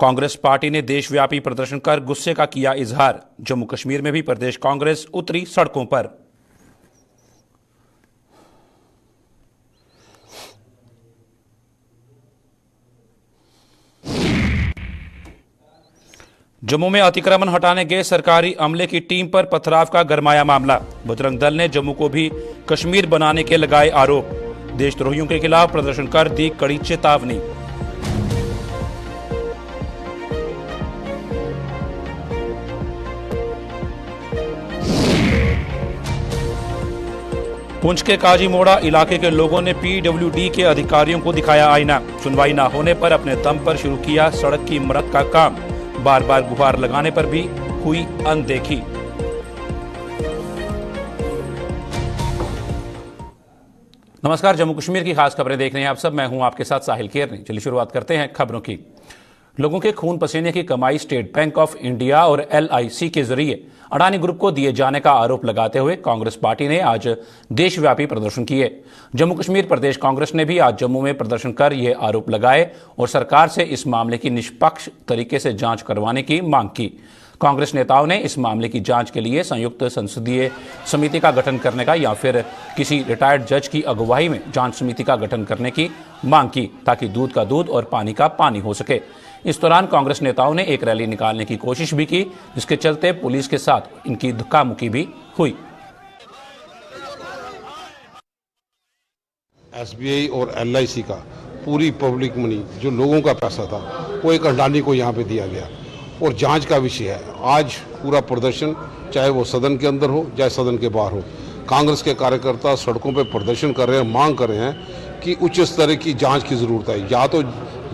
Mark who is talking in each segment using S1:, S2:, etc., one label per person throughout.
S1: Congress party ने देशव्यापी प्रदर्शन कर गुस्से का किया इजहार। जम्मू कश्मीर में भी प्रदेश कांग्रेस उतरी सड़कों पर। जम्मू में अतिक्रमण हटाने गए सरकारी अमले की टीम पर पथराव का गरमाया मामला। बजरंग दल ने जम्मू को भी कश्मीर बनाने के लगाए आरोप। देशद्रोहियों के खिलाफ प्रदर्शन कर दी कड़ी चेतावनी। पुंछ के काजीमोड़ा इलाके के लोगों ने पीडब्ल्यूडी के अधिकारियों को दिखाया आईना। सुनवाई न होने पर अपने दम पर शुरू किया सड़क की मरम्मत का काम। बार बार गुहार लगाने पर भी हुई अनदेखी। नमस्कार, जम्मू कश्मीर की खास खबरें देख रहे हैं आप सब। मैं हूं आपके साथ साहिल केरनी। चलिए शुरुआत करते हैं खबरों की। लोगों के खून पसीने की कमाई स्टेट बैंक ऑफ इंडिया और LIC के जरिए अडानी ग्रुप को दिए जाने का आरोप लगाते हुए कांग्रेस पार्टी ने आज देशव्यापी प्रदर्शन किए। जम्मू कश्मीर प्रदेश कांग्रेस ने भी आज जम्मू में प्रदर्शन कर ये आरोप लगाए और सरकार से इस मामले की निष्पक्ष तरीके से जांच करवाने की मांग की। कांग्रेस नेताओं ने इस मामले की जांच के लिए संयुक्त संसदीय समिति का गठन करने का या फिर किसी रिटायर्ड जज की अगुवाई में जांच समिति का गठन करने की मांग की, ताकि दूध का दूध और पानी का पानी हो सके। इस दौरान कांग्रेस नेताओं ने एक रैली निकालने की कोशिश भी की, जिसके चलते पुलिस के साथ इनकी धक्का-मुक्की भी हुई।
S2: SBI और LIC का पूरी पब्लिक मनी, जो लोगों का पैसा था, वो एक अडानी को यहाँ पे दिया गया और जांच का विषय है। आज पूरा प्रदर्शन, चाहे वो सदन के अंदर हो चाहे सदन के बाहर हो, कांग्रेस के कार्यकर्ता सड़कों पे प्रदर्शन कर रहे हैं, मांग कर रहे हैं कि उच्च स्तर की जांच की ज़रूरत है। या तो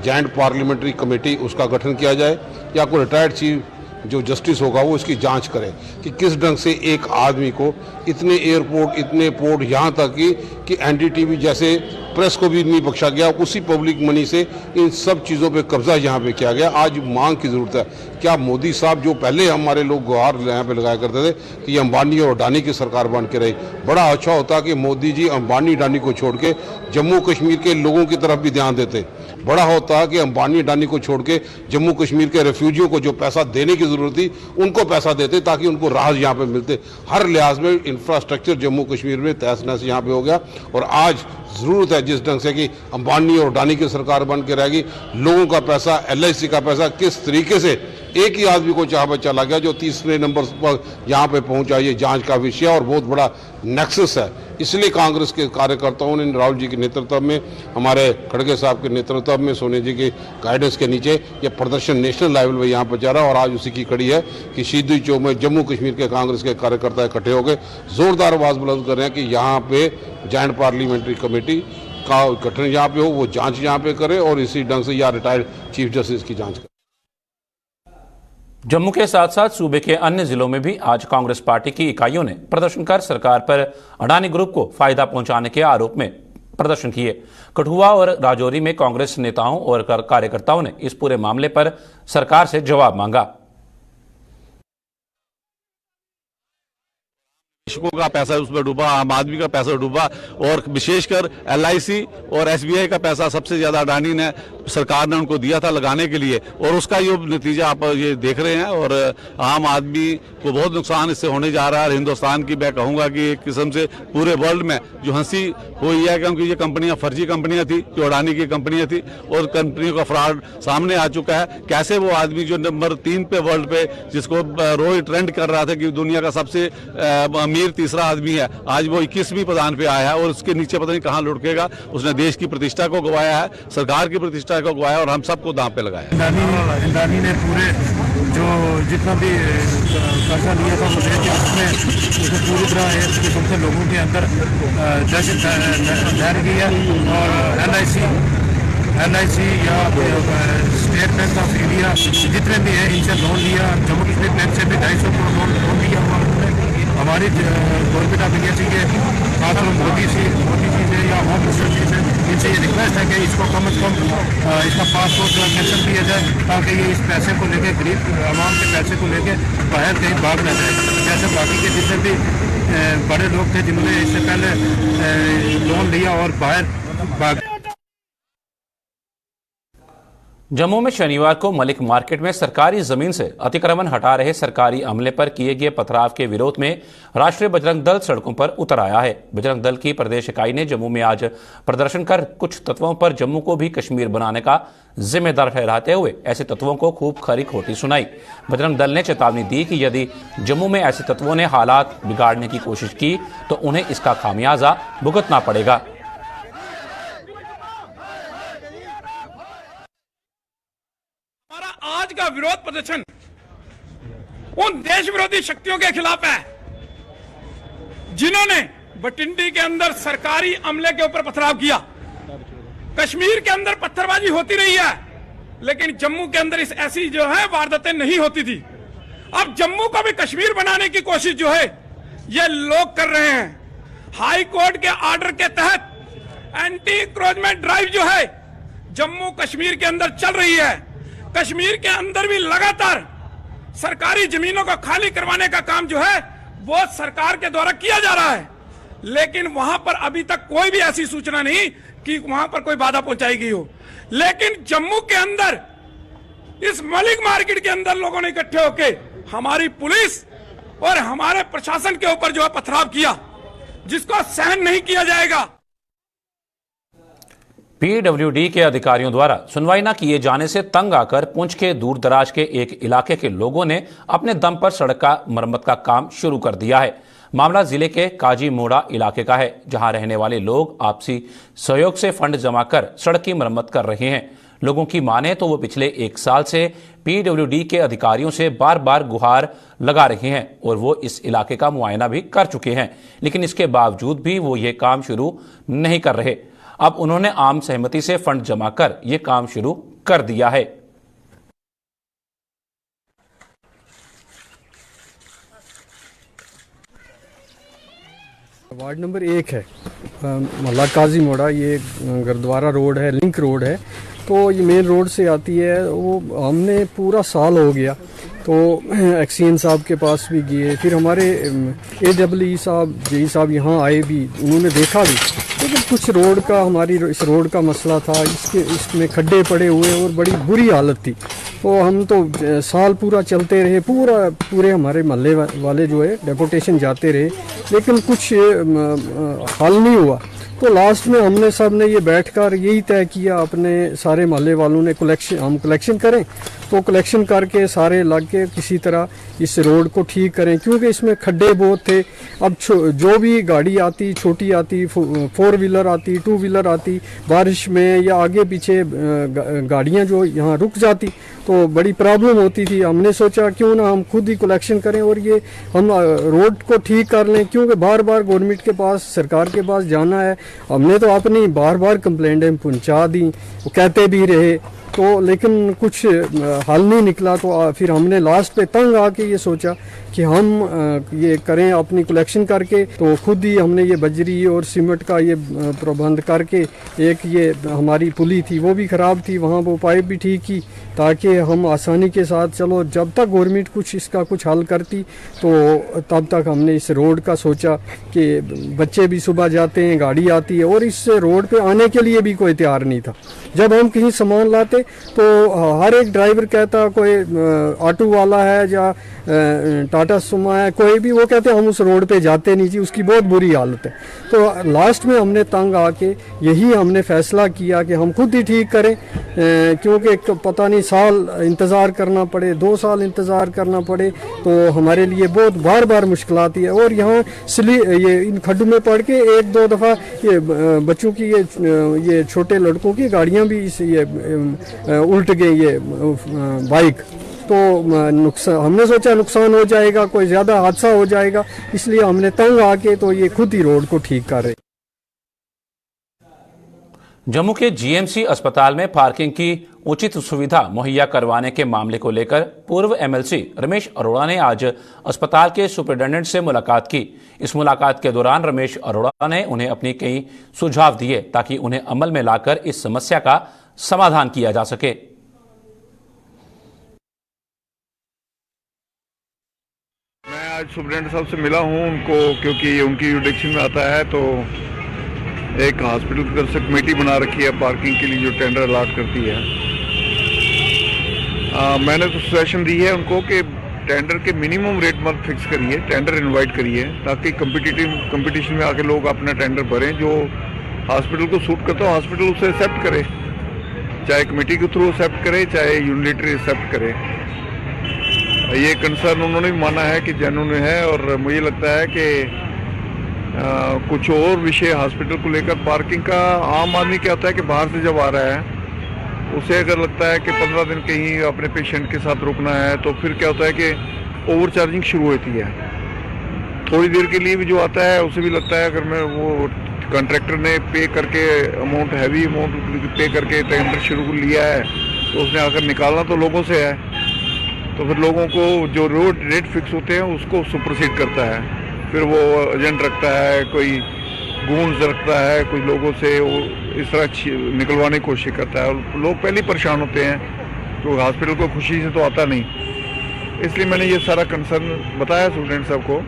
S2: जॉइंट पार्लियामेंट्री कमेटी उसका गठन किया जाए या कोई रिटायर्ड चीफ जो जस्टिस होगा वो इसकी जांच करे कि किस ढंग से एक आदमी को इतने एयरपोर्ट, इतने पोर्ट, यहाँ तक कि NDTV जैसे प्रेस को भी नहीं बख्शा गया, उसी पब्लिक मनी से इन सब चीज़ों पे कब्जा यहाँ पे किया गया। आज मांग की ज़रूरत है। क्या मोदी साहब, जो पहले हमारे लोग गुहार यहाँ पे लगाया करते थे कि अंबानी और अडानी की सरकार बन के रही, बड़ा अच्छा होता कि मोदी जी अंबानी अडानी को छोड़ के जम्मू कश्मीर के लोगों की तरफ भी ध्यान देते। बड़ा होता कि अंबानी अडानी को छोड़ के जम्मू कश्मीर के रेफ्यूजियों को जो पैसा देने की ज़रूरत थी उनको पैसा देते, ताकि उनको राहत यहाँ पे मिलते। हर लिहाज में इंफ्रास्ट्रक्चर जम्मू कश्मीर में तहस नहस यहाँ पे हो गया। और आज ज़रूरत है जिस ढंग से कि अंबानी और अडानी की सरकार बन के रहेगी, लोगों का पैसा, LIC का पैसा किस तरीके से एक ही आदमी को चाह बच्चा लग गया जो तीसरे नंबर पर यहाँ पे पहुंचा, ये जांच का विषय और बहुत बड़ा नेक्सस है। इसलिए कांग्रेस के कार्यकर्ताओं ने राहुल जी के नेतृत्व में, हमारे खड़गे साहब के नेतृत्व में, सोनिया जी के गाइडेंस के नीचे ये प्रदर्शन नेशनल लेवल पर यहाँ पर जा रहा है। और आज उसी की कड़ी है कि शहीदी चौक में जम्मू कश्मीर के कांग्रेस के कार्यकर्ता इकट्ठे होकर जोरदार आवाज़ बुलंद कर रहे हैं कि यहाँ पे जॉइंट पार्लियामेंट्री कमेटी का गठन यहाँ पे हो, वो जांच यहाँ पे करे और इसी ढंग से या रिटायर्ड चीफ जस्टिस की जांच करे।
S1: जम्मू के साथ साथ सूबे के अन्य जिलों में भी आज कांग्रेस पार्टी की इकाइयों ने प्रदर्शन कर सरकार पर अडानी ग्रुप को फायदा पहुंचाने के आरोप में प्रदर्शन किए। कठुआ और राजौरी में कांग्रेस नेताओं और कार्यकर्ताओं ने इस पूरे मामले पर सरकार से जवाब मांगा।
S3: कृषकों का पैसा उसमें डूबा, आम आदमी का पैसा डूबा और विशेषकर LIC और SBI का पैसा सबसे ज्यादा अडानी ने, सरकार ने उनको दिया था लगाने के लिए, और उसका ये नतीजा आप ये देख रहे हैं। और आम आदमी को बहुत नुकसान इससे होने जा रहा है। और हिंदुस्तान की मैं कहूँगा कि एक किस्म से पूरे वर्ल्ड में जो हंसी हुई है, क्योंकि ये कंपनियां फर्जी कंपनियां थी, जो अडानी की कंपनियां थी, और कंपनियों का फ्रॉड सामने आ चुका है। कैसे वो आदमी जो नंबर 3 पे वर्ल्ड पे, जिसको रोज ट्रेंड कर रहा था कि दुनिया का सबसे अमीर तीसरा आदमी है, आज वो 21वीं पदान पे आया है और उसके नीचे पता नहीं कहाँ लुढ़केगा। उसने देश की प्रतिष्ठा को गवाया है, सरकार की प्रतिष्ठा को गवाया और हम सबको दांव पे लगाया।
S4: अडानी ने पूरे जो जितना भी कर्जा लिया था उसमें पूरी तरह एक किस्म से लोगों के अंदर दहशत लहर गई है। और LIC या स्टेट बैंक ऑफ इंडिया जितने भी है, इनसे लोन लिया। जम्मू कश्मीर बैंक से भी 250 करोड़ लोन लिया हुआ। हमारी गवर्नमेंट ऑफ इंडिया से ये खासतौर मोदी जी से या होम मिनिस्टर जी से इनसे ये रिक्वेस्ट है कि इसको कम से कम इसका पासपोर्ट कैंसिल किया जाए, ताकि ये इस पैसे को लेके, गरीब आवाम के पैसे को लेके बाहर कहीं भाग न जाए। जैसे बाकी के जितने भी बड़े लोग थे जिन्होंने इससे पहले लोन लिया और बाहर भाग।
S1: जम्मू में शनिवार को मलिक मार्केट में सरकारी जमीन से अतिक्रमण हटा रहे सरकारी अमले पर किए गए पथराव के विरोध में राष्ट्रीय बजरंग दल सड़कों पर उतर आया है। बजरंग दल की प्रदेश इकाई ने जम्मू में आज प्रदर्शन कर कुछ तत्वों पर जम्मू को भी कश्मीर बनाने का जिम्मेदार ठहराते हुए ऐसे तत्वों को खूब खरी खोटी सुनाई। बजरंग दल ने चेतावनी दी कि यदि जम्मू में ऐसे तत्वों ने हालात बिगाड़ने की कोशिश की तो उन्हें इसका खामियाजा भुगतना पड़ेगा।
S5: आज का विरोध प्रदर्शन उन देश विरोधी शक्तियों के खिलाफ है जिन्होंने बटिंडी के अंदर सरकारी अमले के ऊपर पथराव किया। कश्मीर के अंदर पत्थरबाजी होती रही है, लेकिन जम्मू के अंदर इस ऐसी जो है वारदातें नहीं होती थी। अब जम्मू को भी कश्मीर बनाने की कोशिश जो है ये लोग कर रहे हैं। हाई कोर्ट के ऑर्डर के तहत एंटी इंक्रोचमेंट ड्राइव जो है जम्मू कश्मीर के अंदर चल रही है। कश्मीर के अंदर भी लगातार सरकारी जमीनों को खाली करवाने का काम जो है वो सरकार के द्वारा किया जा रहा है, लेकिन वहां पर अभी तक कोई भी ऐसी सूचना नहीं कि वहां पर कोई बाधा पहुंचाई गई हो। लेकिन जम्मू के अंदर इस मलिक मार्केट के अंदर लोगों ने इकट्ठे होकर हमारी पुलिस और हमारे प्रशासन के ऊपर जो है पथराव किया, जिसको सहन नहीं किया जाएगा।
S1: पीडब्ल्यूडी के अधिकारियों द्वारा सुनवाई न किए जाने से तंग आकर पुंछ के दूर दराज के एक इलाके के लोगों ने अपने दम पर सड़क का मरम्मत का काम शुरू कर दिया है। मामला जिले के काजी मोड़ा इलाके का है, जहां रहने वाले लोग आपसी सहयोग से फंड जमा कर सड़क की मरम्मत कर रहे हैं। लोगों की माने तो वो पिछले 1 साल से पीडब्ल्यूडी के अधिकारियों से बार बार गुहार लगा रहे हैं और वो इस इलाके का मुआयना भी कर चुके हैं, लेकिन इसके बावजूद भी वो ये काम शुरू नहीं कर रहे। अब उन्होंने आम सहमति से फंड जमा कर यह काम शुरू कर दिया है।
S6: वार्ड नंबर 1 है मोहल्ला काजी मोड़ा। ये गुरुद्वारा रोड है, लिंक रोड है, तो ये मेन रोड से आती है। वो हमने पूरा साल हो गया तो एक्सीएन साहब के पास भी गए, फिर हमारे AEE साहब जेई साहब यहाँ आए भी, उन्होंने देखा भी, लेकिन कुछ रोड का हमारी इस रोड का मसला था, इसमें खड्डे पड़े हुए और बड़ी बुरी हालत थी। तो हम तो साल पूरा चलते रहे, पूरे हमारे महल्ले वाले जो है डेपुटेशन जाते रहे, लेकिन कुछ हल नहीं हुआ। तो लास्ट में हमने सब ने ये बैठकर यही तय किया, अपने सारे मोहल्ले वालों ने हम कलेक्शन करें, तो कलेक्शन करके सारे लग के किसी तरह इस रोड को ठीक करें, क्योंकि इसमें खड्डे बहुत थे। अब जो भी गाड़ी आती, छोटी आती, 4 व्हीलर आती, 2 व्हीलर आती, बारिश में या आगे पीछे गाड़ियां जो यहाँ रुक जाती तो बड़ी प्रॉब्लम होती थी। हमने सोचा क्यों ना हम खुद ही कलेक्शन करें और ये हम रोड को ठीक कर लें, क्योंकि बार बार गवर्नमेंट के पास, सरकार के पास जाना है। हमने तो अपनी बार बार कंप्लेंटें पहुंचा दी, वो कहते भी रहे, तो लेकिन कुछ हल नहीं निकला। तो फिर हमने लास्ट पे तंग आके ये सोचा कि हम ये करें अपनी कलेक्शन करके, तो खुद ही हमने ये बजरी और सीमेंट का ये प्रबंध करके, एक ये हमारी पुली थी वो भी ख़राब थी, वहाँ वो पाइप भी ठीक की, ताकि हम आसानी के साथ, चलो जब तक गवर्नमेंट इसका कुछ हल करती तो तब तक हमने इस रोड का सोचा कि बच्चे भी सुबह जाते हैं, गाड़ी आती है, और इस रोड पे आने के लिए भी कोई तैयार नहीं था। जब हम कहीं सामान लाते तो हर एक ड्राइवर कहता, कोई ऑटो वाला है या टाटा सुमा है, कोई भी, वो कहते हम उस रोड पे जाते नहीं जी, उसकी बहुत बुरी हालत है। तो लास्ट में हमने तंग आके यही हमने फैसला किया कि हम खुद ही ठीक करें, क्योंकि पता नहीं साल इंतज़ार करना पड़े, 2 साल इंतज़ार करना पड़े, तो हमारे लिए बहुत बार बार मुश्किल आती है। और यहाँ ये इन खड्डों में पड़ के 1-2 दफ़ा ये बच्चों की, ये छोटे लड़कों की गाड़ियाँ भी ये उल्ट गई, ये बाइक, तो नुकसान, हमने सोचा नुकसान हो जाएगा, कोई ज़्यादा हादसा हो जाएगा, इसलिए हमने तंग आके तो ये खुद ही रोड को ठीक कर रहे।
S1: जम्मू के जीएमसी अस्पताल में पार्किंग की उचित सुविधा मुहैया करवाने के मामले को लेकर पूर्व एमएलसी रमेश अरोड़ा ने आज अस्पताल के सुपरिटेंडेंट से मुलाकात की। इस मुलाकात के दौरान रमेश अरोड़ा ने उन्हें अपनी कई सुझाव दिए ताकि उन्हें अमल में लाकर इस समस्या का समाधान किया जा सके।
S7: मैं आज सुपरिटेंडेंट साहब से मिला हूं उनको, क्योंकि उनकी जुरिडिक्शन में आता है, तो एक हॉस्पिटल की तरफ से कमेटी बना रखी है पार्किंग के लिए जो टेंडर अलाट करती है। मैंने तो सजेशन दी है उनको कि टेंडर के मिनिमम रेट मत फिक्स करिए, टेंडर इनवाइट करिए, ताकि कंपटीशन में आके लोग अपना टेंडर भरें। जो हॉस्पिटल को सूट करता हो हॉस्पिटल उसे एक्सेप्ट करे, चाहे कमेटी के थ्रू एक्सेप्ट करे, चाहे यूनिलेटरी एक्सेप्ट करे। ये कंसर्न उन्होंने भी माना है कि जेन्युइन है, और मुझे लगता है कि कुछ और विषय हॉस्पिटल को लेकर, पार्किंग का आम आदमी क्या होता है कि बाहर से जब आ रहा है उसे अगर लगता है कि 15 दिन कहीं अपने पेशेंट के साथ रुकना है, तो फिर क्या होता है कि ओवर चार्जिंग शुरू होती है। थोड़ी देर के लिए भी जो आता है उसे भी लगता है अगर मैं वो कॉन्ट्रैक्टर ने पे करके अमाउंट, हैवी अमाउंट पे करके टेंडर शुरू लिया है, तो उसने आकर निकालना तो लोगों से है, तो फिर लोगों को जो रोड रेट फिक्स होते हैं उसको सुपरसीड करता है। फिर वो एजेंट रखता है, कोई गूंज रखता है, कुछ लोगों से वो इस तरह निकलवाने की कोशिश करता है, और लोग पहले ही परेशान होते हैं, तो हॉस्पिटल को खुशी से तो आता नहीं। इसलिए मैंने ये सारा कंसर्न बताया स्टूडेंट साहब को।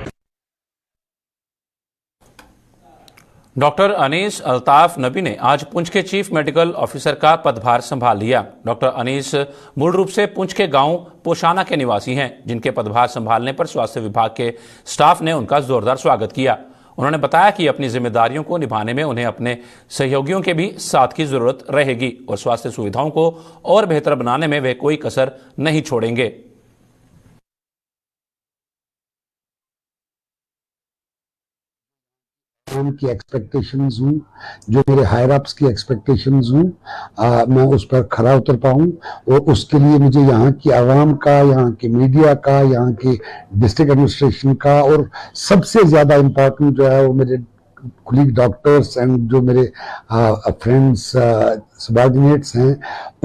S1: डॉक्टर अनीस अल्ताफ नबी ने आज पुंछ के चीफ मेडिकल ऑफिसर का पदभार संभाल लिया। डॉक्टर अनीस मूल रूप से पुंछ के गांव पोशाना के निवासी हैं, जिनके पदभार संभालने पर स्वास्थ्य विभाग के स्टाफ ने उनका जोरदार स्वागत किया। उन्होंने बताया कि अपनी जिम्मेदारियों को निभाने में उन्हें अपने सहयोगियों के भी साथ की जरूरत रहेगी और स्वास्थ्य सुविधाओं को और बेहतर बनाने में वे कोई कसर नहीं छोड़ेंगे।
S8: की एक्सपेक्टेशंस हूँ, जो मेरे हायर अप्स की एक्सपेक्टेशंस हूँ, मैं उस पर खरा उतर पाऊँ, और उसके लिए मुझे यहाँ की आवाम का, यहाँ के मीडिया का, यहाँ के डिस्ट्रिक्ट एडमिनिस्ट्रेशन का, और सबसे ज्यादा इम्पोर्टेंट जो है वो मेरे कुलीग डॉक्टर्स एंड जो मेरे फ्रेंड्स सबॉर्डिनेट्स हैं,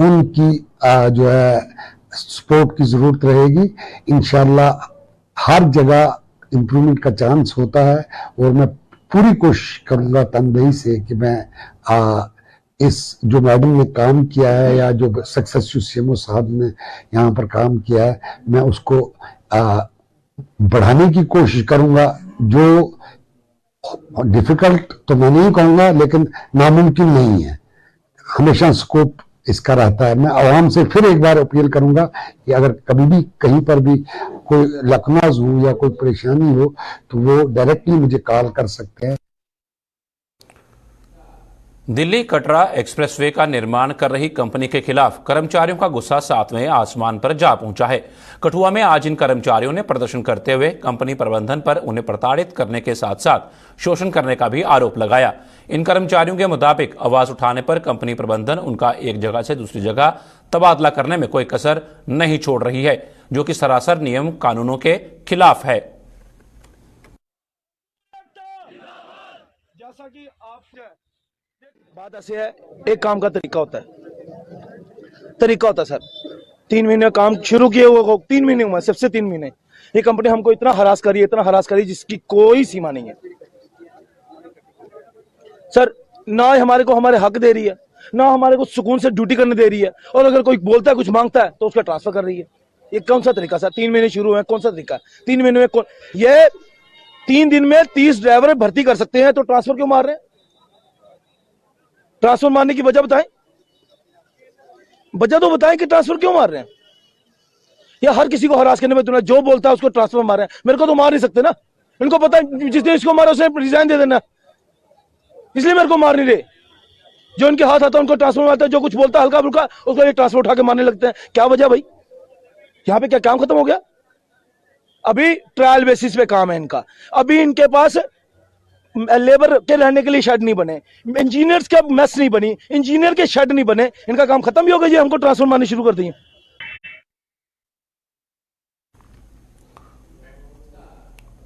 S8: उनकी जो है सपोर्ट की जरूरत रहेगी। इंशाल्लाह हर जगह इम्प्रूवमेंट का चांस होता है, और मैं पूरी कोशिश करूंगा तनदेही से कि मैं इस जो मैडम ने काम किया है, या जो सक्सेसफुल सीएमओ साहब ने यहाँ पर काम किया है, मैं उसको बढ़ाने की कोशिश करूंगा। जो डिफिकल्ट तो मैं नहीं कहूंगा, लेकिन नामुमकिन नहीं है, हमेशा स्कोप इसका रहता है। मैं आवाम से फिर एक बार अपील करूंगा कि अगर कभी भी कहीं पर भी कोई लकनाज हो या कोई परेशानी हो, तो वो डायरेक्टली मुझे कॉल कर सकते हैं।
S1: दिल्ली कटरा एक्सप्रेसवे का निर्माण कर रही कंपनी के खिलाफ कर्मचारियों का गुस्सा 7वें आसमान पर जा पहुंचा है। कठुआ में आज इन कर्मचारियों ने प्रदर्शन करते हुए कंपनी प्रबंधन पर उन्हें प्रताड़ित करने के साथ साथ शोषण करने का भी आरोप लगाया। इन कर्मचारियों के मुताबिक आवाज उठाने पर कंपनी प्रबंधन उनका एक जगह से दूसरी जगह तबादला करने में कोई कसर नहीं छोड़ रही है, जो कि सरासर नियम कानूनों के खिलाफ है।
S9: जैसा कि आप बात ऐसे है, एक काम का तरीका होता है सर। 3 महीने काम शुरू किए हुए 3 महीने हुए, सिर्फ से 3 महीने। ये कंपनी हमको इतना हरास करी जिसकी कोई सीमा नहीं है सर। ना हमारे को हमारे हक दे रही है, ना हमारे को सुकून से ड्यूटी करने दे रही है, और अगर कोई बोलता है कुछ मांगता है तो उसका ट्रांसफर कर रही है। ये कौन सा तरीका सर? 3 महीने शुरू हुए, कौन सा तरीका? 3 महीने में ये 3 दिन में 30 ड्राइवर भर्ती कर सकते हैं, तो ट्रांसफर क्यों मार रहे हैं? ट्रांसफर मारने की वजह बताएं, वजह तो बताएं कि ट्रांसफर क्यों मार रहे हैं। या हर किसी को हरास करने में तुमने जो बोलता है उसको ट्रांसफर मार रहे हैं। मेरे को तो मार नहीं सकते ना, इनको पता है जिसने इसको मारा उसे रिजाइन दे देना, इसलिए मेरे को मार नहीं रहे। जो इनके हाथ आता है उनको ट्रांसफर मारते हैं, जो कुछ बोलता है हल्का फुल्का उसको ये ट्रांसफर उठा के मारने लगते हैं। क्या वजह भाई? यहाँ पे क्या काम खत्म हो गया? अभी ट्रायल बेसिस पे काम है इनका। अभी इनके पास लेबर के रहने के लिए शेड नहीं बने, इंजीनियर्स का मेस नहीं बनी, इंजीनियर के शेड नहीं बने, इनका काम खत्म भी हो गया। ये हमको ट्रांसफर मारने शुरू कर दिए।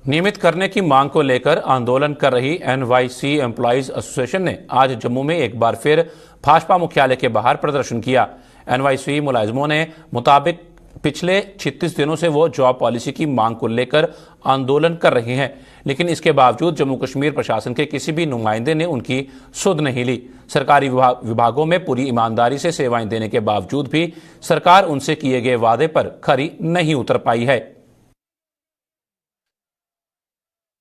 S1: नियमित करने की मांग को लेकर आंदोलन कर रही NYC एम्प्लॉइज एसोसिएशन ने आज जम्मू में एक बार फिर भाजपा मुख्यालय के बाहर प्रदर्शन किया। NYC मुलाजिमों ने मुताबिक पिछले 36 दिनों से वो जॉब पॉलिसी की मांग को लेकर आंदोलन कर रहे हैं, लेकिन इसके बावजूद जम्मू कश्मीर प्रशासन के किसी भी नुमाइंदे ने उनकी सुध नहीं ली। सरकारी विभागों में पूरी ईमानदारी से सेवाएं देने के बावजूद भी सरकार उनसे किए गए वादे पर खरी नहीं उतर पाई है।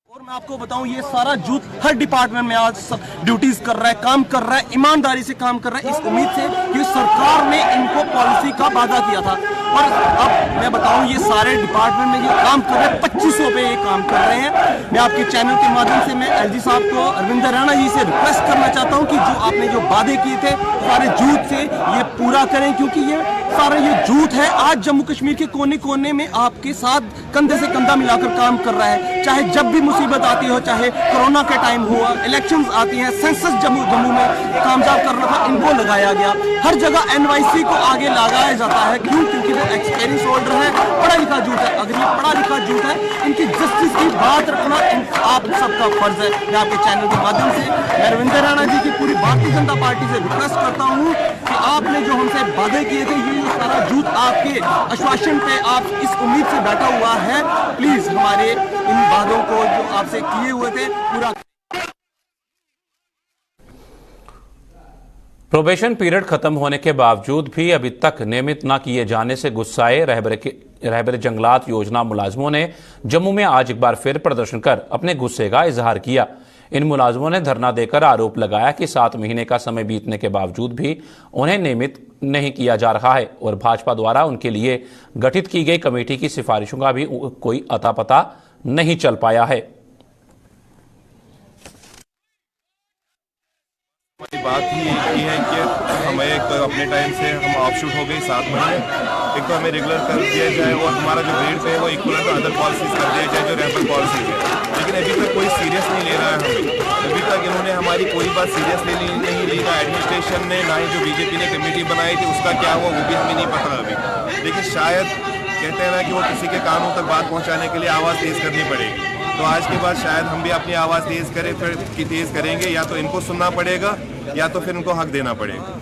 S10: और
S9: मैं आपको बताऊं, ये सारा जूथ हर डिपार्टमेंट में आज ड्यूटीज कर रहा है, काम कर रहा है, ईमानदारी से काम कर रहा है, इस उम्मीद से कि सरकार ने इनको पॉलिसी का वादा किया था। और अब मैं बताऊं, ये सारे डिपार्टमेंट में ये काम कर रहे हैं, 2500 पे ये काम कर रहे हैं। मैं आपके चैनल के माध्यम से मैं एलजी साहब को, अरविंद राणा जी से रिक्वेस्ट करना चाहता हूं कि जो आपने जो वादे किए थे सारे जूथ से ये पूरा करें, क्योंकि ये सारा ये जूथ है आज जम्मू कश्मीर के कोने कोने में आपके साथ कंधे से कंधा मिलाकर काम कर रहा है। चाहे जब भी मुसीबत आती हो, चाहे कोरोना के टाइम हुआ, इलेक्शंस आती हैं, सेंसस जम्मू में कामयाब करना था, इनको लगाया गया। हर जगह एनवाईसी को आगे लगाया जाता है, क्यों? क्योंकि वो एक्सपीरियंस होल्डर है, पढ़ा लिखा जूथ है। अगर ये पढ़ा लिखा जूथ है, इनकी जस्टिस की बात रखना आप सबका फर्ज है। मैं आपके चैनल के माध्यम से मैं अरविंद राणा जी की पूरी भारतीय जनता पार्टी से रिक्वेस्ट करता हूँ कि आपने जो हमसे वादे किए थे, ये सारा जूथ आपके आश्वासन पे आप इस उम्मीद से बैठा हुआ है, प्लीज हमारे इन वादों को जो आपसे किए हुए थे पूरा।
S1: प्रोबेशन पीरियड खत्म होने के बावजूद भी अभी तक नियमित न किए जाने से गुस्साए रहबर जंगलात योजना मुलाजमों ने जम्मू में आज एक बार फिर प्रदर्शन कर अपने गुस्से का इजहार किया। इन मुलाजमों ने धरना देकर आरोप लगाया कि 7 महीने का समय बीतने के बावजूद भी उन्हें नियमित नहीं किया जा रहा है और भाजपा द्वारा उनके लिए गठित की गई कमेटी की सिफारिशों का भी कोई अता पता नहीं चल पाया है।
S10: बात ही एक ही है कि हमें एक तो अपने टाइम से हम ऑफशूट हो गई 7 महीने, एक तो हमें रेगुलर कर दिया जाए और हमारा जो ग्रेड पे है वो इक्वल टू अदर पॉलिसीज कर दिया जाए जो रेफर पॉलिसीज है। लेकिन अभी तक कोई सीरियस नहीं ले रहा है हमें। अभी तक इन्होंने हमारी कोई बात सीरियसली नहीं ली, ना एडमिनिस्ट्रेशन ने, ना ही जो बीजेपी ने कमेटी बनाई थी उसका क्या हुआ वो भी हमें नहीं पता अभी। लेकिन शायद कहते हैं ना कि वो किसी के कानों तक बात पहुँचाने के लिए आवाज़ तेज़ करनी पड़ेगी। तो आज के बाद शायद हम भी अपनी आवाज़ तेज़ करें, फिर तेज़ करेंगे, या तो इनको सुनना पड़ेगा या तो फिर उनको हक देना पड़ेगा।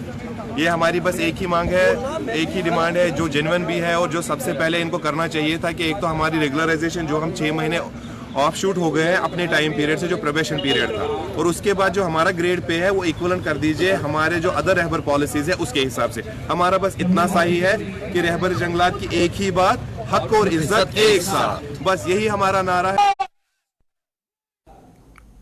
S10: ये हमारी बस एक ही मांग है, एक ही डिमांड है जो जेन्युइन भी है और जो सबसे पहले इनको करना चाहिए था कि एक तो हमारी रेगुलराइजेशन जो हम 6 महीने ऑफ शूट हो गए हैं अपने टाइम पीरियड से, जो प्रोबेशन पीरियड था, और उसके बाद जो हमारा ग्रेड पे है वो इक्वलेंट कर दीजिए हमारे जो अदर रहबर पॉलिसीज है उसके हिसाब से। हमारा बस इतना सा ही है कि रहबर जंगलात की एक ही बात, हक और इज्जत एक साथ, बस यही हमारा नारा है।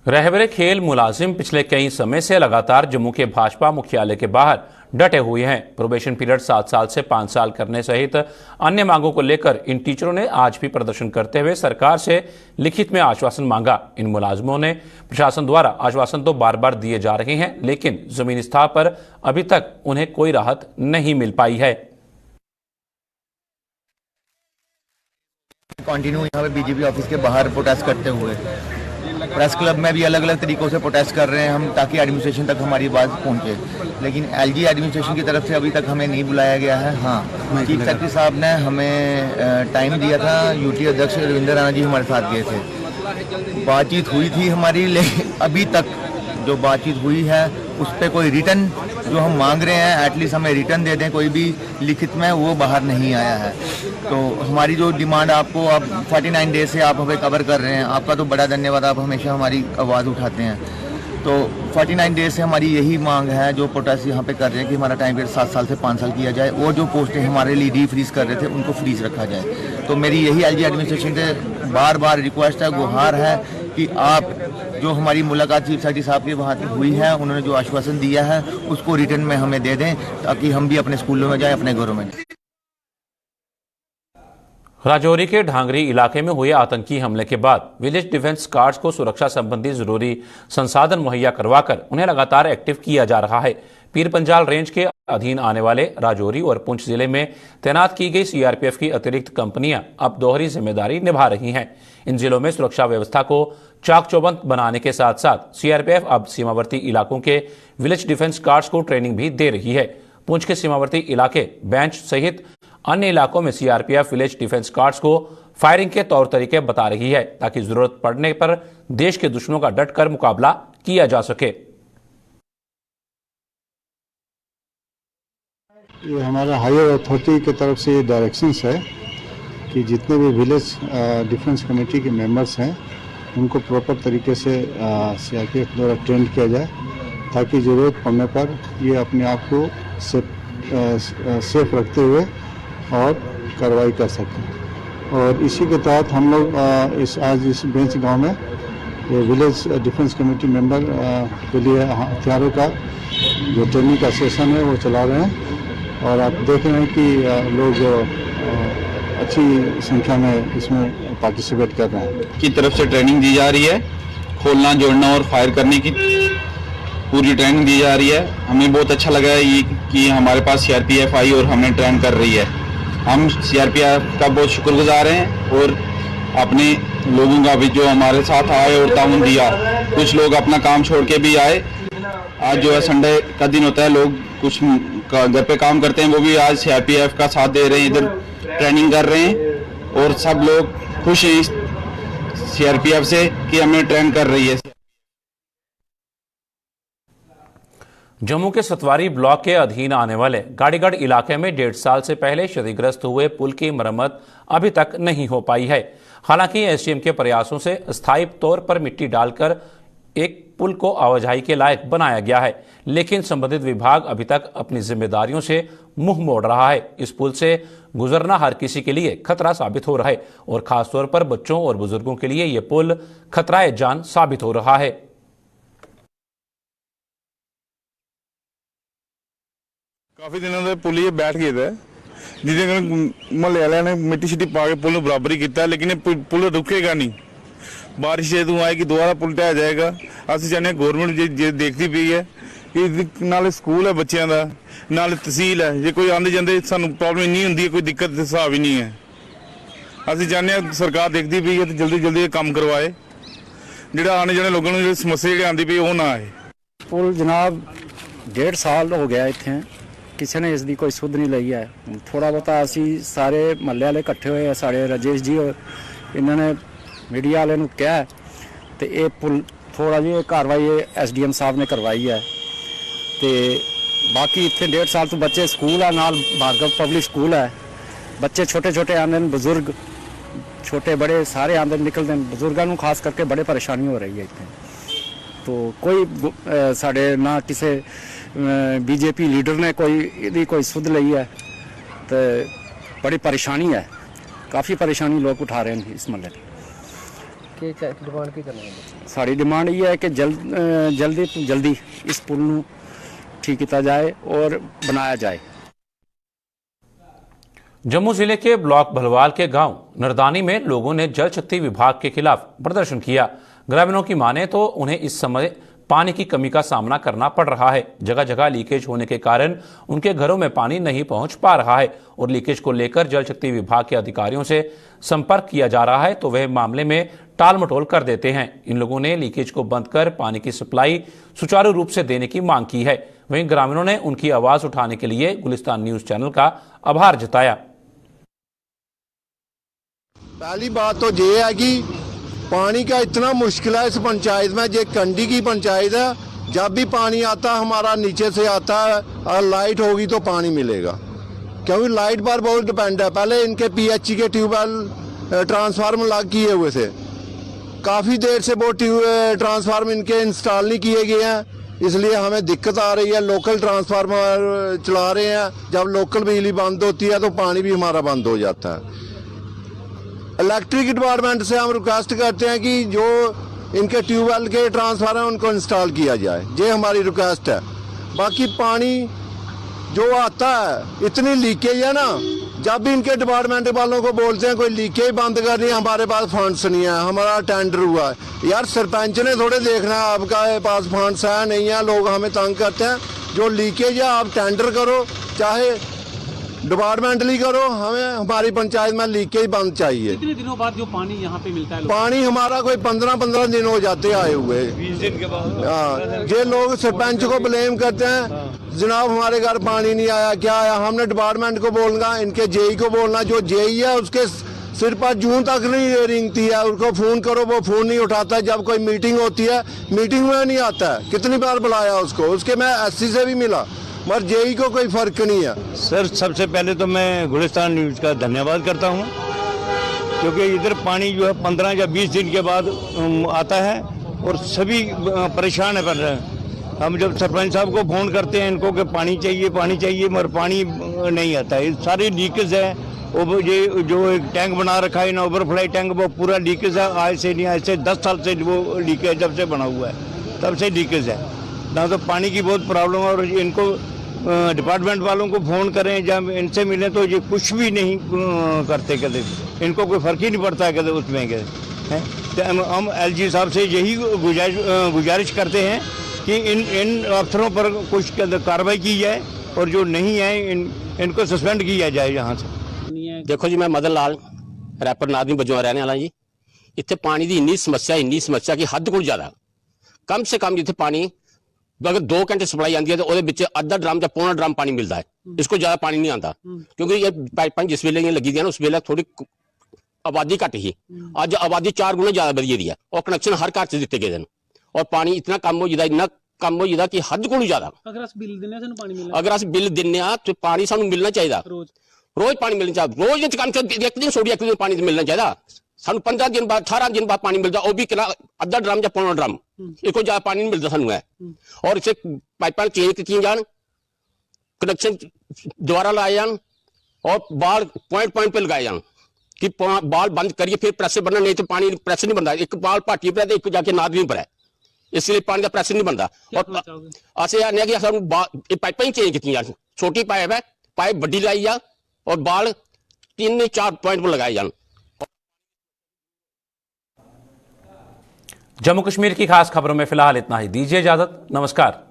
S1: रहबर खेल मुलाजिम पिछले कई समय से लगातार जम्मू के भाजपा मुख्यालय के बाहर डटे हुए हैं। प्रोबेशन पीरियड 7 साल से 5 साल करने सहित अन्य मांगों को लेकर इन टीचरों ने आज भी प्रदर्शन करते हुए सरकार से लिखित में आश्वासन मांगा। इन मुलाजिमों ने प्रशासन द्वारा आश्वासन तो बार बार दिए जा रहे हैं, लेकिन जमीनी सतह पर अभी तक उन्हें कोई राहत नहीं मिल पाई है।
S11: कंटिन्यू यहाँ पे बीजेपी ऑफिस के बाहर प्रोटेस्ट करते हुए, प्रेस क्लब में भी अलग अलग तरीकों से प्रोटेस्ट कर रहे हैं हम, ताकि एडमिनिस्ट्रेशन तक हमारी बात पहुंचे। लेकिन एलजी एडमिनिस्ट्रेशन की तरफ से अभी तक हमें नहीं बुलाया गया है। हाँ, चीफ सेक्रेटरी साहब ने हमें टाइम दिया था, यूटी अध्यक्ष अरविंद राणा जी हमारे साथ गए थे, बातचीत हुई थी हमारी, लेकिन अभी तक जो बातचीत हुई है उस पर कोई रिटर्न जो हम मांग रहे हैं एटलीस्ट हमें रिटर्न दे दें, कोई भी लिखित में, वो बाहर नहीं आया है। तो हमारी जो डिमांड आपको अब 49 डेज से आप हमें कवर कर रहे हैं, आपका तो बड़ा धन्यवाद, आप हमेशा हमारी आवाज़ उठाते हैं। तो 49 डेज से हमारी यही मांग है, जो प्रोटेस्ट यहाँ पे कर रहे हैं कि हमारा टाइम पीरियड 7 साल से 5 साल किया जाए और जो पोस्टें हमारे लिए डी फ्रीज कर रहे थे उनको फ्रीज रखा जाए। तो मेरी यही एलजी एडमिनिस्ट्रेशन से बार बार रिक्वेस्ट है, गुहार है कि आप जो हमारी मुलाकात चीफ सेक्रेटरी साहब के वहाँ हुई है, उन्होंने जो आश्वासन दिया है उसको रिटर्न में हमें दे दें, ताकि हम भी अपने स्कूलों में जाएं, अपने घरों में जाएं।
S1: राजौरी के ढांगरी इलाके में हुए आतंकी हमले के बाद विलेज डिफेंस गार्ड्स को सुरक्षा संबंधी जरूरी संसाधन मुहैया करवाकर उन्हें लगातार एक्टिव किया जा रहा है। पीर पंजाल रेंज के अधीन आने वाले राजौरी और पुंछ जिले में तैनात की गई सीआरपीएफ की अतिरिक्त कंपनियां अब दोहरी जिम्मेदारी निभा रही हैं। इन जिलों में सुरक्षा व्यवस्था को चाक चौबंद बनाने के साथ साथ सीआरपीएफ अब सीमावर्ती इलाकों के विलेज डिफेंस गार्ड्स को ट्रेनिंग भी दे रही है। पुंछ के सीमावर्ती इलाके बेंच सहित अन्य इलाकों में सीआरपीएफ विलेज डिफेंस गार्ड्स को फायरिंग के तौर तरीके बता रही है, ताकि जरूरत पड़ने पर देश के दुश्मनों का डटकर मुकाबला किया जा सके।
S12: ये हमारा हायर अथॉरिटी की तरफ से ये डायरेक्शंस है कि जितने भी विलेज डिफेंस कमेटी के मेंबर्स हैं उनको प्रॉपर तरीके से सीआरपीएफ द्वारा ट्रेन किया जाए, ताकि ज़रूरत पड़ने पर ये अपने आप को सेफ रखते हुए और कार्रवाई कर सकें। और इसी के तहत हम लोग आज इस बेंच गांव में ये विलेज डिफेंस कमेटी मेंबर के लिए हथियारों का जो ट्रेनिंग का सेशन है वो चला रहे हैं और आप देख रहे हैं कि लोग अच्छी संख्या में इसमें पार्टिसिपेट कर रहे हैं।
S13: की तरफ से ट्रेनिंग दी जा रही है, खोलना, जोड़ना और फायर करने की पूरी ट्रेनिंग दी जा रही है। हमें बहुत अच्छा लगा है ये कि हमारे पास सीआरपीएफ आई और हमें ट्रेन कर रही है। हम सीआरपीएफ का बहुत शुक्रगुजार हैं और अपने लोगों का भी जो हमारे साथ आए और ताउन दिया। कुछ लोग अपना काम छोड़ के भी आए। आज जो है संडे का दिन होता है, लोग कुछ घर पे काम करते हैं, वो भी आज सीआरपीएफ का साथ दे रहे हैं, इधर ट्रेनिंग कर रहे हैं और सब लोग खुश हैं सीआरपीएफ से कि हमें ट्रेन कर रही है।
S1: जम्मू के सतवारी ब्लॉक के अधीन आने वाले गाड़ीगढ़ इलाके में 1.5 साल से पहले क्षतिग्रस्त हुए पुल की मरम्मत अभी तक नहीं हो पाई है। हालांकि एसडीएम के प्रयासों से अस्थायी तौर पर मिट्टी डालकर एक पुल को आवाजाही के लायक बनाया गया है, लेकिन संबंधित विभाग अभी तक अपनी जिम्मेदारियों से मुंह मोड़ रहा है। इस पुल से गुजरना हर किसी के लिए खतरा साबित हो रहा है और खासतौर पर बच्चों और बुजुर्गों के लिए यह पुल खतराए जान साबित हो रहा है।
S10: काफी दिनों से पुल ये बैठ गए थे, जिसे मोहल्ले वाले ने मिट्टी शिट्टी पा के पुल बराबरी किया, लेकिन पुल रुकेगा नहीं। बारिश जो आएगी दोबारा पुल ढह जाएगा। असं चाहते गौरमेंट जो देखती पी है कि नाले स्कूल है बच्चों का, नाले तहसील है, जो कोई आते जाते सानू प्रॉब्लम नहीं होंगी, कोई दिक्कत हिसाब ही नहीं है। असं चाहते सरकार देखती पी है तो जल्दी जल्दी काम करवाए, जो आने जाने लोगों को समस्या जी आती पी वो ना आए।
S14: पुल जनाब 1.5 साल हो गया इतने, किसी ने इसकी कोई सुध नहीं ली है। थोड़ा बहुत असी सारे महल्ले वाले इकट्ठे हुए, साढ़े राजेश जी और इन्होंने मीडिया वाले कहा तो ये पुल थोड़ा जी कार्रवाई एसडीएम साहब ने करवाई है। तो बाकी इतने 1.5 साल तो बच्चे स्कूल है, नाल भार्गव पब्लिक स्कूल है, बच्चे छोटे छोटे आते हैं, बुजुर्ग छोटे बड़े सारे आते निकलते हैं। बुजुर्गों को खास करके बड़े परेशानी हो रही है इतने। तो कोई साढ़े ना किसी बीजेपी लीडर ने कोई सुध ली है, तो बड़ी परेशानी है, काफ़ी परेशानी लोग उठा रहे हैं इस मसले की।
S6: डिमांड की करना है?
S14: साड़ी डिमांड ये है कि जल्दी तो जल्दी इस पुल को ठीक किया जाए और बनाया जाए।
S1: जम्मू जिले के ब्लॉक भलवाल के गांव नरदानी में लोगों ने जल शक्ति विभाग के खिलाफ प्रदर्शन किया। ग्रामीणों की माने तो उन्हें इस समय पानी की कमी का सामना करना पड़ रहा है। जगह जगह लीकेज होने के कारण उनके घरों में पानी नहीं पहुंच पा रहा है और लीकेज को लेकर जल शक्ति विभाग के अधिकारियों से संपर्क किया जा रहा है तो वह मामले में टाल मटोल कर देते हैं। इन लोगों ने लीकेज को बंद कर पानी की सप्लाई सुचारू रूप से देने की मांग की है। वहीं ग्रामीणों ने उनकी आवाज उठाने के लिए गुलिस्तान न्यूज चैनल का आभार जताया।
S15: पहली बात तो ये है कि पानी का इतना मुश्किल है इस पंचायत में। ये कंडी की पंचायत है, जब भी पानी आता हमारा नीचे से आता है और लाइट होगी तो पानी मिलेगा, क्योंकि लाइट पर बहुत डिपेंड है। पहले इनके पीएचई के ट्यूबवेल ट्रांसफार्मर लग किए हुए थे, काफ़ी देर से वो ट्रांसफार्मर इनके इंस्टॉल नहीं किए गए हैं, इसलिए हमें दिक्कत आ रही है। लोकल ट्रांसफार्मर चला रहे हैं, जब लोकल बिजली बंद होती है तो पानी भी हमारा बंद हो जाता है। इलेक्ट्रिक डिपार्टमेंट से हम रिक्वेस्ट करते हैं कि जो इनके ट्यूबवेल के ट्रांसफार्मर उनको इंस्टॉल किया जाए, ये हमारी रिक्वेस्ट है। बाकी पानी जो आता है इतनी लीकेज है ना, जब भी इनके डिपार्टमेंट वालों को बोलते हैं कोई लीकेज बंद करनी है, हमारे पास फंड्स नहीं है, हमारा टेंडर हुआ है। यार सरपंच ने थोड़े देखना है आपका पास फंड्स है नहीं है, लोग हमें तंग करते हैं। जो लीकेज है आप टेंडर करो, चाहे डिपार्टमेंटली करो, हमें हमारी पंचायत में लीकेज बंद चाहिए।
S16: कितने दिनों बाद जो पानी यहाँ पे मिलता है?
S15: पानी हमारा कोई 15 दिन हो जाते आए हुए।
S16: 20 दिन के बाद
S15: हाँ, ये लोग सरपंच को ब्लेम करते हैं, जनाब हमारे घर पानी नहीं आया, क्या आया। हमने डिपार्टमेंट को बोलना, इनके जेई को बोलना, जो जेई है उसके सिर पर जून तक नहीं रिंगती है, उसको फोन करो वो फोन नहीं उठाता। जब कोई मीटिंग होती है मीटिंग में नहीं आता है, कितनी बार बुलाया उसको, उसके मैं एससी से भी मिला, मगर जेई को कोई फर्क नहीं है।
S17: सर सबसे पहले तो मैं गुलिस्तान न्यूज़ का धन्यवाद करता हूं, क्योंकि इधर पानी जो है 15 या 20 दिन के बाद आता है और सभी परेशान है। पर हम जब सरपंच साहब को फ़ोन करते हैं इनको कि पानी चाहिए मगर पानी नहीं आता है। सारी लीकेज है, वो ये जो एक टैंक बना रखा है ना, ओवरफ्लाई टैंक, वो पूरा लीकेज है। आज से नहीं, आज से 10 साल से वो लीकेज जब से बना हुआ है तब से लीकेज है ना। तो पानी की बहुत प्रॉब्लम है और इनको डिपार्टमेंट वालों को फ़ोन करें, जब इनसे मिलें तो ये कुछ भी नहीं करते, कहते इनको कोई फ़र्क ही नहीं पड़ता है कहते उसमें के हैं। तो हम एलजी साहब से यही गुजारिश करते हैं कि इन अफसरों पर कुछ कार्रवाई की जाए और जो नहीं है इनको सस्पेंड किया जाए यहाँ से।
S18: देखो जी, मैं मदन लाल रैपर नादमी बजों रहने वाला जी। इतने पानी की इन्नी समस्या कि हद को ज़्यादा, कम से कम जिथे पानी अगर 2 घंटे सप्लाई आती है तो वो अद्धा ड्रम या पौना ड्रम पानी मिलता है, इसको ज्यादा पानी नहीं आता। क्योंकि ये पाइपां जिस वेले लगी दी ना उस वेले थोड़ी आबादी घट ही, अज आबादी 4 गुना ज्यादा बढ़ी दी है और कनैक्शन हर घर च दिते गए हैं और पानी इतना कम हो जाता, इन्ना कम हो जाता कि हद को ज्यादा। अगर अस बिल दिन्ने तो पानी सानू मिलना चाहिए, रोज पानी मिलना चाहिए, रोज कम से एक दिन छोड़ी एक दिन पानी मिलना चाहिए। सानू 15 दिन बाद 18 दिन बाद पानी मिलता, वो भी अद्धा ड्रम या पौना ड्रम, इसको ज्यादा पानी नहीं मिलता सानू है। और इसे पाइपां चेंज की जान, कनेक्शन दोबारा लाए जान और बाल पॉइंट पे लगाए जान कि बाल बंद करिए फिर प्रेशर बनना, नहीं तो पानी प्रेशर नहीं बनता। एक बाल भाटी पर है, एक जाके नादवी पर है, इसलिए पानी का प्रेशर नहीं बनता। और असें आने कि सानू पाइपां ही चेंज की जान, छोटी पाइप है, पाइप बड़ी लाई जा और बाल 3-4 पॉइंट पर लगाए जान।
S1: जम्मू कश्मीर की खास खबरों में फिलहाल इतना ही। दीजिए इजाजत, नमस्कार।